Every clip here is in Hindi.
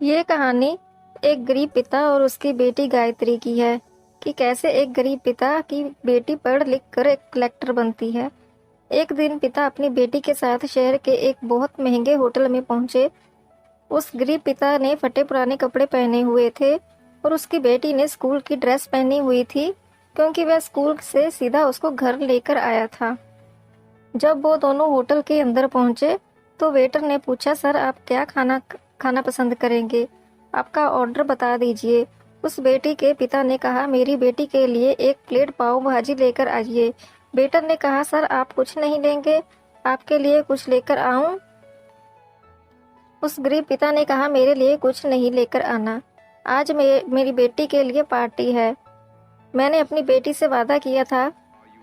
ये कहानी एक गरीब पिता और उसकी बेटी गायत्री की है कि कैसे एक गरीब पिता की बेटी पढ़ लिख कर एक कलेक्टर बनती है। एक दिन पिता अपनी बेटी के साथ शहर के एक बहुत महंगे होटल में पहुंचे। उस गरीब पिता ने फटे पुराने कपड़े पहने हुए थे और उसकी बेटी ने स्कूल की ड्रेस पहनी हुई थी, क्योंकि वह स्कूल से सीधा उसको घर लेकर आया था। जब वो दोनों होटल के अंदर पहुंचे तो वेटर ने पूछा, सर आप क्या खाना खाना पसंद करेंगे? आपका ऑर्डर बता दीजिए। उस बेटी के पिता ने कहा, मेरी बेटी के लिए एक प्लेट पाव भाजी लेकर आइए। वेटर ने कहा, सर आप कुछ नहीं लेंगे, आपके लिए कुछ लेकर आऊं? उस गरीब पिता ने कहा, मेरे लिए कुछ नहीं लेकर आना, आज मेरी बेटी के लिए पार्टी है। मैंने अपनी बेटी से वादा किया था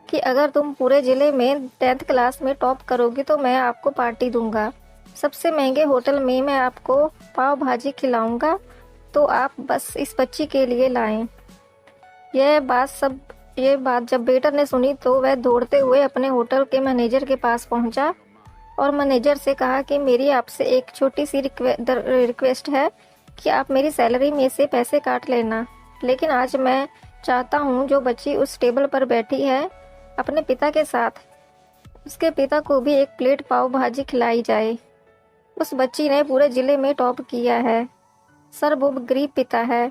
कि अगर तुम पूरे जिले में 10th क्लास में टॉप करोगी तो मैं आपको पार्टी दूंगा। सबसे महंगे होटल में मैं आपको पाव भाजी खिलाऊंगा, तो आप बस इस बच्ची के लिए लाएं। यह बात जब वेटर ने सुनी तो वह दौड़ते हुए अपने होटल के मैनेजर के पास पहुंचा और मैनेजर से कहा कि मेरी आपसे एक छोटी सी रिक्वेस्ट है कि आप मेरी सैलरी में से पैसे काट लेना, लेकिन आज मैं चाहता हूं जो बच्ची उस टेबल पर बैठी है अपने पिता के साथ, उसके पिता को भी एक प्लेट पाव भाजी खिलाई जाए। उस बच्ची ने पूरे जिले में टॉप किया है। सर वो गरीब पिता है,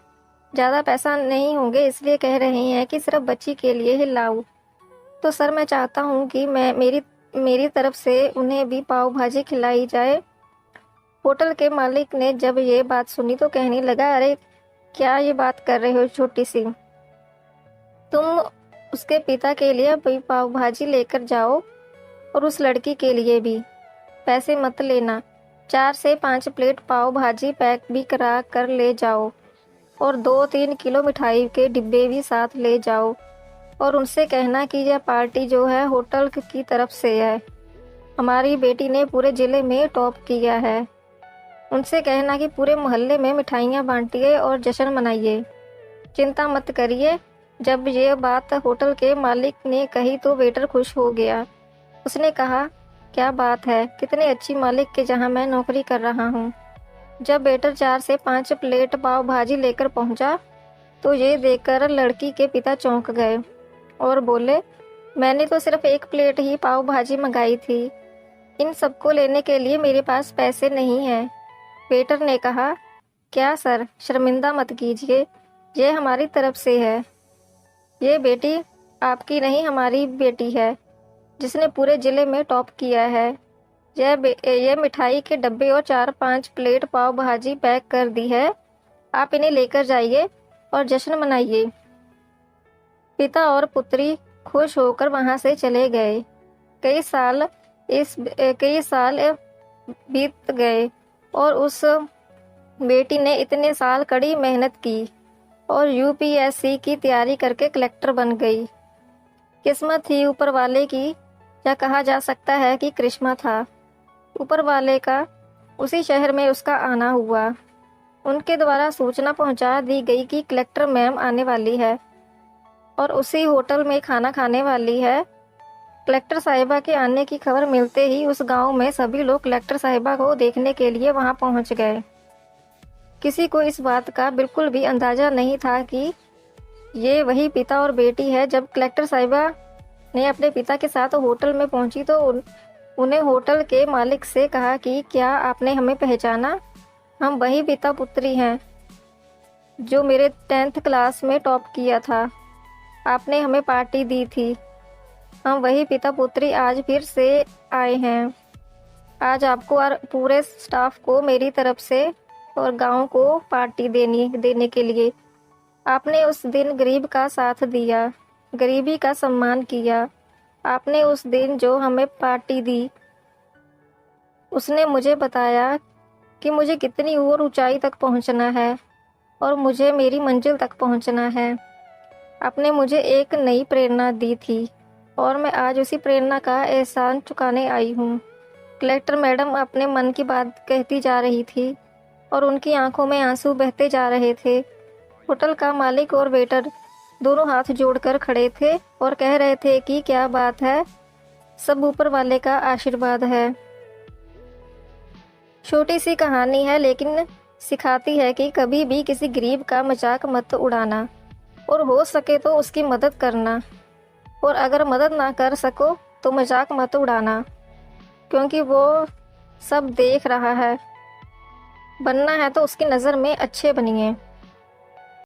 ज़्यादा पैसा नहीं होंगे इसलिए कह रहे हैं कि सिर्फ बच्ची के लिए ही लाऊं। तो सर मैं चाहता हूं कि मेरी तरफ से उन्हें भी पाव भाजी खिलाई जाए। होटल के मालिक ने जब ये बात सुनी तो कहने लगा, अरे क्या ये बात कर रहे हो छोटी सी, तुम उसके पिता के लिए भी पाव भाजी लेकर जाओ और उस लड़की के लिए भी। पैसे मत लेना, 4 से 5 प्लेट पाव भाजी पैक भी करा कर ले जाओ और 2-3 किलो मिठाई के डिब्बे भी साथ ले जाओ और उनसे कहना कि यह पार्टी जो है होटल की तरफ से है, हमारी बेटी ने पूरे जिले में टॉप किया है। उनसे कहना कि पूरे मोहल्ले में मिठाइयाँ बांटिए और जश्न मनाइए। चिंता मत करिए। जब ये बात होटल के मालिक ने कही तो वेटर खुश हो गया। उसने कहा, क्या बात है, कितने अच्छी मालिक के जहां मैं नौकरी कर रहा हूं। जब वेटर 4 से 5 प्लेट पाव भाजी लेकर पहुंचा तो ये देखकर लड़की के पिता चौंक गए और बोले, मैंने तो सिर्फ 1 प्लेट ही पाव भाजी मंगाई थी, इन सबको लेने के लिए मेरे पास पैसे नहीं हैं। वेटर ने कहा, क्या सर, शर्मिंदा मत कीजिए, ये हमारी तरफ से है। ये बेटी आपकी नहीं, हमारी बेटी है जिसने पूरे जिले में टॉप किया है। यह मिठाई के डब्बे और 4-5 प्लेट पाव भाजी पैक कर दी है, आप इन्हें लेकर जाइए और जश्न मनाइए। पिता और पुत्री खुश होकर वहां से चले गए। कई साल बीत गए और उस बेटी ने इतने साल कड़ी मेहनत की और यूपीएससी की तैयारी करके कलेक्टर बन गई। किस्मत थी ऊपर वाले की, या कहा जा सकता है कि करिश्मा था ऊपर वाले का। उसी शहर में उसका आना हुआ। उनके द्वारा सूचना पहुंचा दी गई कि कलेक्टर मैम आने वाली है और उसी होटल में खाना खाने वाली है। कलेक्टर साहिबा के आने की खबर मिलते ही उस गांव में सभी लोग कलेक्टर साहिबा को देखने के लिए वहां पहुंच गए। किसी को इस बात का बिल्कुल भी अंदाजा नहीं था कि ये वही पिता और बेटी है। जब कलेक्टर साहिबा ने अपने पिता के साथ होटल में पहुंची तो उन्हें होटल के मालिक से कहा कि क्या आपने हमें पहचाना? हम वही पिता पुत्री हैं जो मेरे 10th क्लास में टॉप किया था, आपने हमें पार्टी दी थी। हम वही पिता पुत्री आज फिर से आए हैं। आज आपको और पूरे स्टाफ को मेरी तरफ से और गांव को पार्टी देने के लिए। आपने उस दिन गरीब का साथ दिया, गरीबी का सम्मान किया। आपने उस दिन जो हमें पार्टी दी, उसने मुझे बताया कि मुझे कितनी और ऊंचाई तक पहुंचना है और मुझे मेरी मंजिल तक पहुंचना है। आपने मुझे एक नई प्रेरणा दी थी और मैं आज उसी प्रेरणा का एहसान चुकाने आई हूँ। कलेक्टर मैडम अपने मन की बात कहती जा रही थी और उनकी आंखों में आंसू बहते जा रहे थे। होटल का मालिक और वेटर दोनों हाथ जोड़कर खड़े थे और कह रहे थे कि क्या बात है, सब ऊपर वाले का आशीर्वाद है। छोटी सी कहानी है लेकिन सिखाती है कि कभी भी किसी गरीब का मजाक मत उड़ाना और हो सके तो उसकी मदद करना, और अगर मदद ना कर सको तो मजाक मत उड़ाना, क्योंकि वो सब देख रहा है। बनना है तो उसकी नज़र में अच्छे बनिए।